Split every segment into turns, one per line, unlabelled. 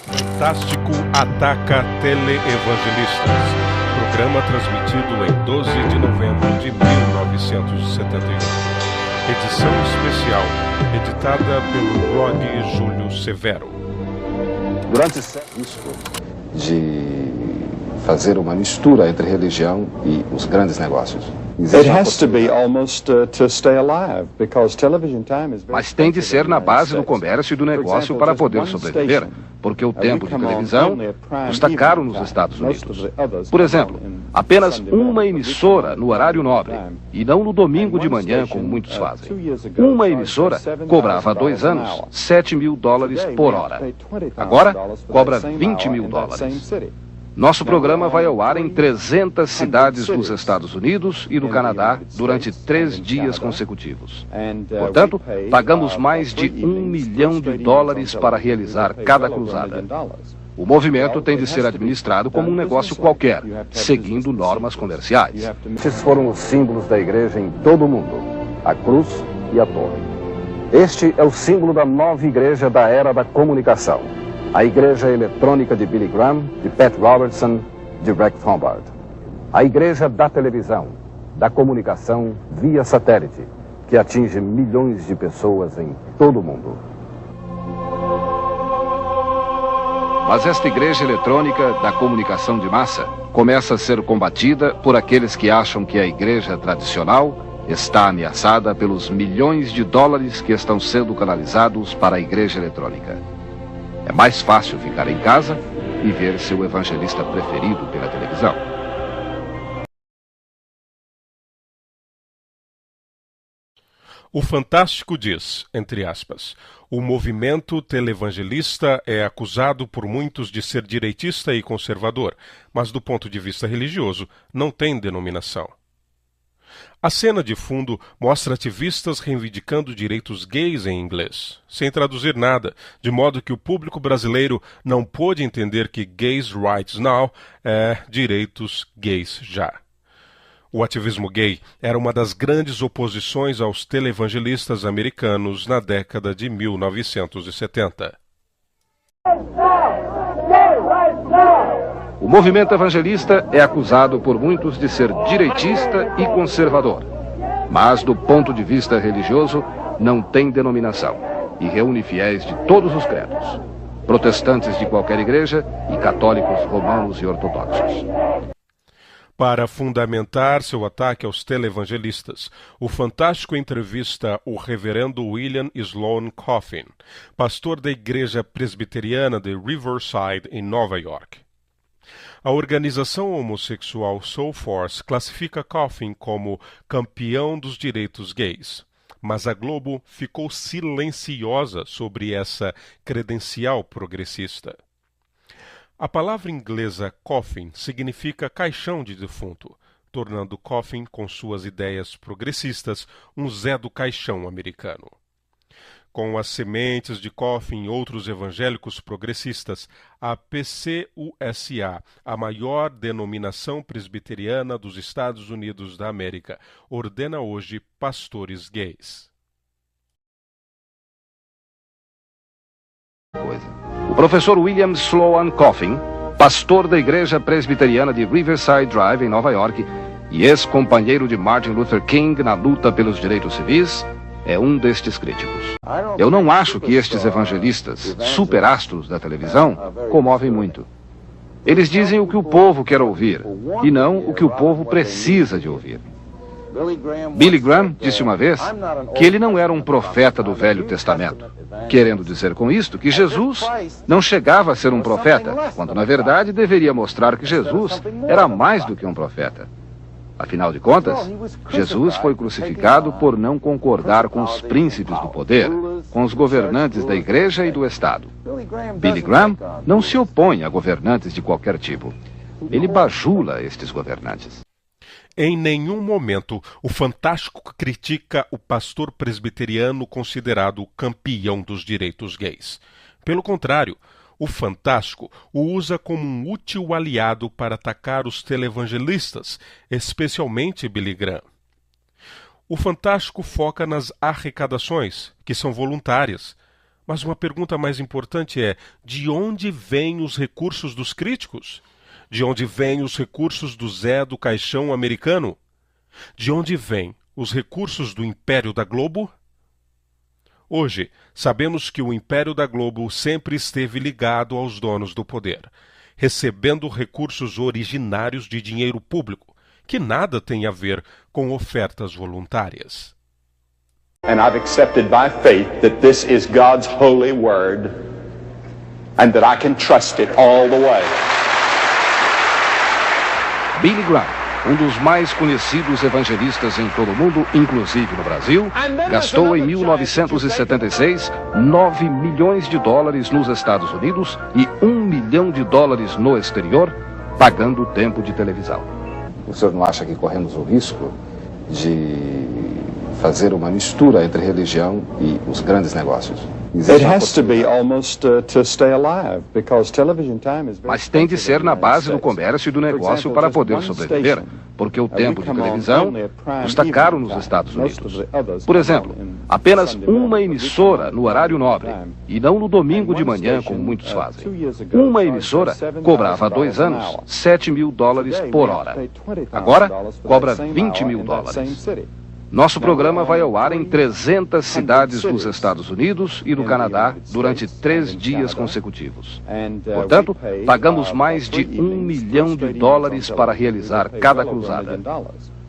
Fantástico ataca teleevangelistas. Programa transmitido em 12 de novembro de 1971. Edição especial, editada pelo Rod Júlio Severo.
Durante esse risco de fazer uma mistura entre religião e os grandes negócios.
Mas tem de ser na base do comércio e do negócio para poder sobreviver, porque o tempo de televisão custa caro nos Estados Unidos. Por exemplo, apenas uma emissora no horário nobre, e não no domingo de manhã, como muitos fazem. Uma emissora cobrava há 2 anos $7.000 por hora. Agora, cobra $20.000. Nosso programa vai ao ar em 300 cidades dos Estados Unidos e do Canadá durante 3 dias consecutivos. Portanto, pagamos mais de $1 milhão para realizar cada cruzada. O movimento tem de ser administrado como um negócio qualquer, seguindo normas comerciais.
Estes foram os símbolos da igreja em todo o mundo, a cruz e a torre. Este é o símbolo da nova igreja da era da comunicação. A igreja eletrônica de Billy Graham, de Pat Robertson, de Greg Thombard. A igreja da televisão, da comunicação via satélite, que atinge milhões de pessoas em todo o mundo.
Mas esta igreja eletrônica da comunicação de massa começa a ser combatida por aqueles que acham que a igreja tradicional está ameaçada pelos milhões de dólares que estão sendo canalizados para a igreja eletrônica. É mais fácil ficar em casa e ver seu evangelista preferido pela televisão.
O Fantástico diz, entre aspas, o movimento televangelista é acusado por muitos de ser direitista e conservador, mas do ponto de vista religioso não tem denominação. A cena de fundo mostra ativistas reivindicando direitos gays em inglês, sem traduzir nada, de modo que o público brasileiro não pôde entender que gays rights now é direitos gays já. O ativismo gay era uma das grandes oposições aos televangelistas americanos na década de 1970.
O movimento evangelista é acusado por muitos de ser direitista e conservador. Mas, do ponto de vista religioso, não tem denominação e reúne fiéis de todos os credos, protestantes de qualquer igreja e católicos romanos e ortodoxos.
Para fundamentar seu ataque aos televangelistas, o Fantástico entrevista o reverendo William Sloan Coffin, pastor da igreja presbiteriana de Riverside, em Nova York. A organização homossexual Soul Force classifica Coffin como campeão dos direitos gays, mas a Globo ficou silenciosa sobre essa credencial progressista. A palavra inglesa coffin significa caixão de defunto, tornando Coffin, com suas ideias progressistas, um Zé do Caixão americano. Com as sementes de Coffin e outros evangélicos progressistas, a PCUSA, a maior denominação presbiteriana dos Estados Unidos da América, ordena hoje pastores gays.
O professor William Sloan Coffin, pastor da igreja presbiteriana de Riverside Drive, em Nova York, e ex-companheiro de Martin Luther King na luta pelos direitos civis, é um destes críticos. Eu não acho que estes evangelistas, superastros da televisão, comovem muito. Eles dizem o que o povo quer ouvir, e não o que o povo precisa de ouvir. Billy Graham disse uma vez que ele não era um profeta do Velho Testamento, querendo dizer com isto que Jesus não chegava a ser um profeta, quando na verdade deveria mostrar que Jesus era mais do que um profeta. Afinal de contas, Jesus foi crucificado por não concordar com os príncipes do poder, com os governantes da igreja e do Estado. Billy Graham não se opõe a governantes de qualquer tipo. Ele bajula estes governantes.
Em nenhum momento o Fantástico critica o pastor presbiteriano considerado o campeão dos direitos gays. Pelo contrário, o Fantástico o usa como um útil aliado para atacar os televangelistas, especialmente Billy Graham. O Fantástico foca nas arrecadações, que são voluntárias, Mas uma pergunta mais importante é: de onde vêm os recursos dos críticos? De onde vêm os recursos do Zé do Caixão americano? De onde vêm os recursos do Império da Globo? Hoje, sabemos que o Império da Globo sempre esteve ligado aos donos do poder, recebendo recursos originários de dinheiro público, que nada tem a ver com ofertas voluntárias.
And I've accepted by faith that this is God's holy word and that I can trust it all the way.
Billy Graham, um dos mais conhecidos evangelistas em todo o mundo, inclusive no Brasil, gastou em 1976 $9 milhões nos Estados Unidos e $1 milhão no exterior, pagando tempo de televisão.
O senhor não acha que corremos o risco de fazer uma mistura entre religião e os grandes negócios?
Mas tem de ser na base do comércio e do negócio para poder sobreviver, porque o tempo de televisão custa caro nos Estados Unidos. Por exemplo, apenas uma emissora no horário nobre, e não no domingo de manhã, como muitos fazem. Uma emissora cobrava há 2 anos $7 mil por hora. Agora, cobra $20 mil. Nosso programa vai ao ar em 300 cidades dos Estados Unidos e do Canadá durante 3 dias consecutivos. Portanto, pagamos mais de $1 milhão para realizar cada cruzada.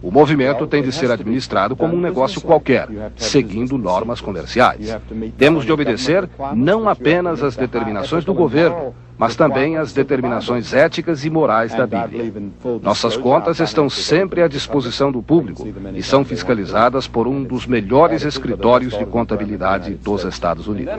O movimento tem de ser administrado como um negócio qualquer, seguindo normas comerciais. Temos de obedecer não apenas às determinações do governo, mas também às determinações éticas e morais da Bíblia. Nossas contas estão sempre à disposição do público e são fiscalizadas por um dos melhores escritórios de contabilidade dos Estados Unidos.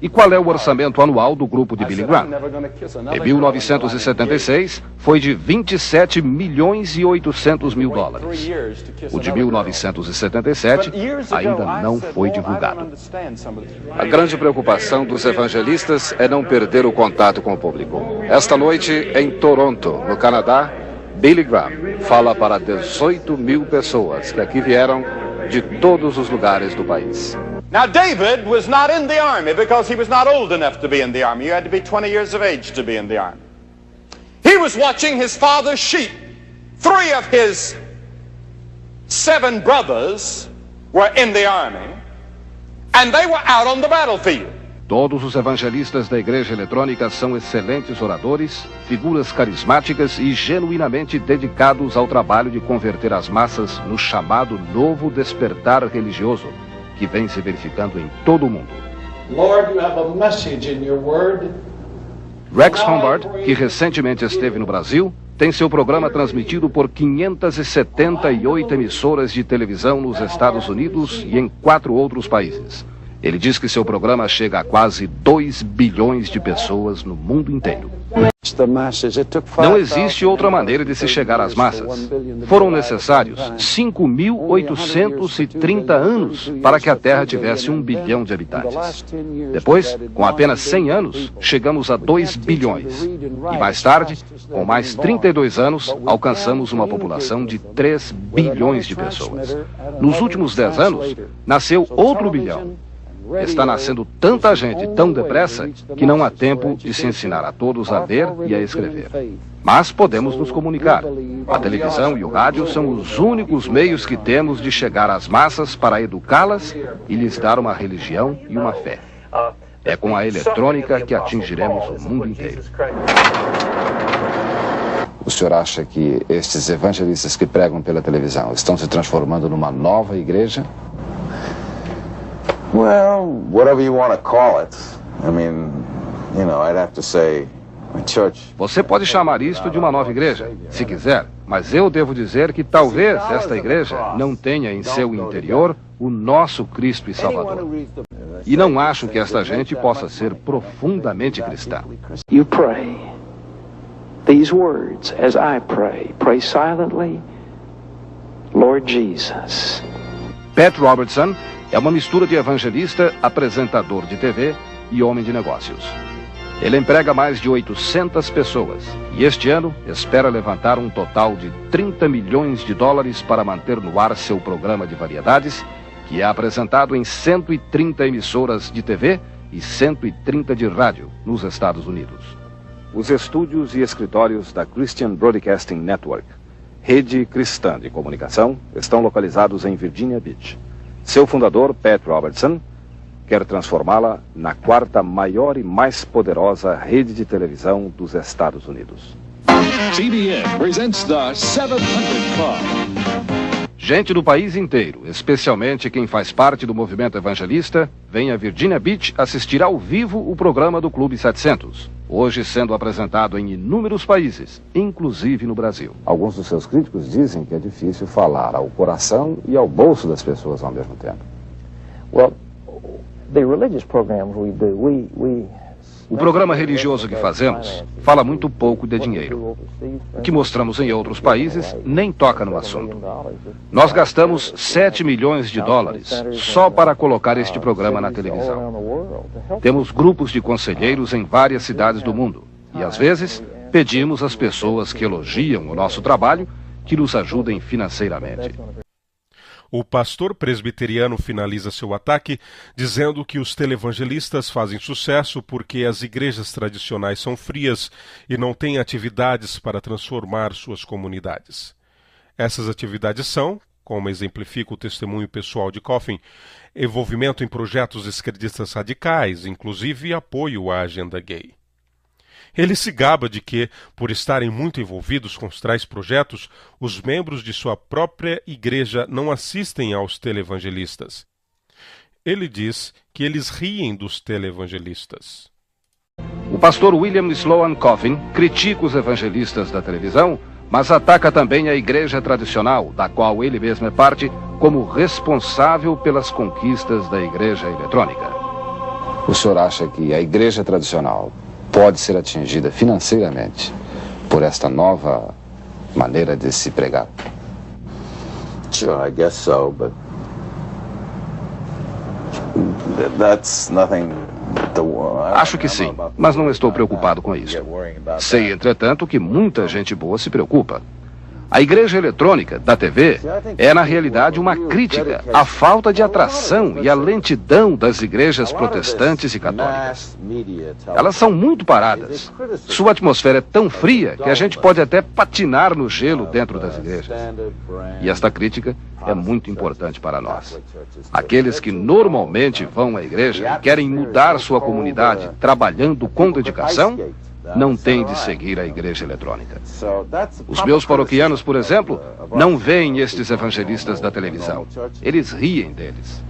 E qual é o orçamento anual do grupo de Billy Graham? Em 1976, foi de $27 milhões e $800 mil. O de 1977 ainda não foi divulgado.
A grande preocupação dos evangelistas é não perder o contato com o público. Esta noite, em Toronto, no Canadá, Billy Graham fala para 18 mil pessoas que aqui vieram de todos os lugares do país.
Now, David was not in the army because he was not old enough to be in the army. You had to be 20 years of age to be in the army. He was watching his father's sheep. 3 of his 7 brothers were in the army, and they were out on the battlefield.
Todos os evangelistas da Igreja Eletrônica são excelentes oradores, figuras carismáticas e genuinamente dedicados ao trabalho de converter as massas no chamado novo despertar religioso, que vem se verificando em todo o mundo.
Lord, you have a message in your word.
Rex Humbard, que recentemente esteve no Brasil, tem seu programa transmitido por 578 emissoras de televisão nos Estados Unidos e em 4 outros países. Ele diz que seu programa chega a quase 2 bilhões de pessoas no mundo inteiro. Não existe outra maneira de se chegar às massas. Foram necessários 5.830 anos para que a Terra tivesse 1 bilhão de habitantes. Depois, com apenas 100 anos, chegamos a 2 bilhões. E mais tarde, com mais 32 anos, alcançamos uma população de 3 bilhões de pessoas. Nos últimos 10 anos, nasceu outro bilhão. Está nascendo tanta gente tão depressa que não há tempo de se ensinar a todos a ler e a escrever. Mas podemos nos comunicar. A televisão e o rádio são os únicos meios que temos de chegar às massas para educá-las e lhes dar uma religião e uma fé. É com a eletrônica que atingiremos o mundo inteiro.
O senhor acha que estes evangelistas que pregam pela televisão estão se transformando numa nova igreja?
Well, whatever you want to call it. I mean, I'd have to say a church.
Você pode chamar isto de uma nova igreja, se quiser, mas eu devo dizer que talvez esta igreja não tenha em seu interior o nosso Cristo e Salvador. E não acho que esta gente possa ser profundamente cristã.
You pray these words as I pray. Pray silently, Lord Jesus.
Pat Robertson é uma mistura de evangelista, apresentador de TV e homem de negócios. Ele emprega mais de 800 pessoas e este ano espera levantar um total de $30 milhões para manter no ar seu programa de variedades, que é apresentado em 130 emissoras de TV e 130 de rádio nos Estados Unidos. Os estúdios e escritórios da Christian Broadcasting Network, rede cristã de comunicação, estão localizados em Virginia Beach. Seu fundador, Pat Robertson, quer transformá-la na quarta maior e mais poderosa rede de televisão dos Estados Unidos.
CBN presents the 700 Club.
Gente do país inteiro, especialmente quem faz parte do movimento evangelista, vem a Virginia Beach assistir ao vivo o programa do Clube 700, hoje sendo apresentado em inúmeros países, inclusive no Brasil.
Alguns dos seus críticos dizem que é difícil falar ao coração e ao bolso das pessoas ao mesmo tempo.
O programa religioso que fazemos fala muito pouco de dinheiro. O que mostramos em outros países nem toca no assunto. Nós gastamos 7 milhões de dólares só para colocar este programa na televisão. Temos grupos de conselheiros em várias cidades do mundo e, às vezes, pedimos às pessoas que elogiam o nosso trabalho que nos ajudem financeiramente.
O pastor presbiteriano finaliza seu ataque dizendo que os televangelistas fazem sucesso porque as igrejas tradicionais são frias e não têm atividades para transformar suas comunidades. Essas atividades são, como exemplifica o testemunho pessoal de Coffin, envolvimento em projetos esquerdistas radicais, inclusive apoio à agenda gay. Ele se gaba de que, por estarem muito envolvidos com tais projetos, os membros de sua própria igreja não assistem aos televangelistas. Ele diz que eles riem dos televangelistas.
O pastor William Sloan Coffin critica os evangelistas da televisão, mas ataca também a igreja tradicional, da qual ele mesmo é parte, como responsável pelas conquistas da igreja eletrônica.
O senhor acha que a igreja tradicional pode ser atingida financeiramente por esta nova maneira de se pregar?
Sure, I guess so, but that's nothing to...
Acho que sim, mas não estou preocupado com isso. Sei, entretanto, que muita gente boa se preocupa. A igreja eletrônica da TV é, na realidade, uma crítica à falta de atração e à lentidão das igrejas protestantes e católicas. Elas são muito paradas. Sua atmosfera é tão fria que a gente pode até patinar no gelo dentro das igrejas. E esta crítica é muito importante para nós. Aqueles que normalmente vão à igreja e querem mudar sua comunidade trabalhando com dedicação, não têm de seguir a igreja eletrônica. Os meus paroquianos, por exemplo, não veem estes evangelistas da televisão. Eles riem deles.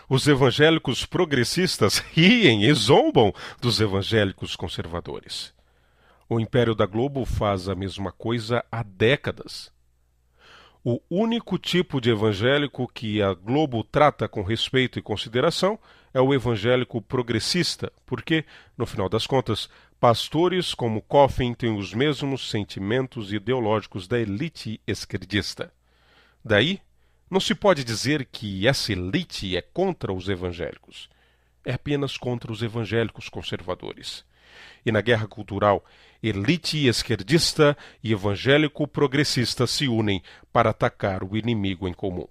Os evangélicos progressistas riem e zombam dos evangélicos conservadores. O Império da Globo faz a mesma coisa há décadas. O único tipo de evangélico que a Globo trata com respeito e consideração é o evangélico progressista, porque, no final das contas, pastores como Coffin têm os mesmos sentimentos ideológicos da elite esquerdista. Daí, não se pode dizer que essa elite é contra os evangélicos. É apenas contra os evangélicos conservadores. E na guerra cultural, elite esquerdista e evangélico progressista se unem para atacar o inimigo em comum.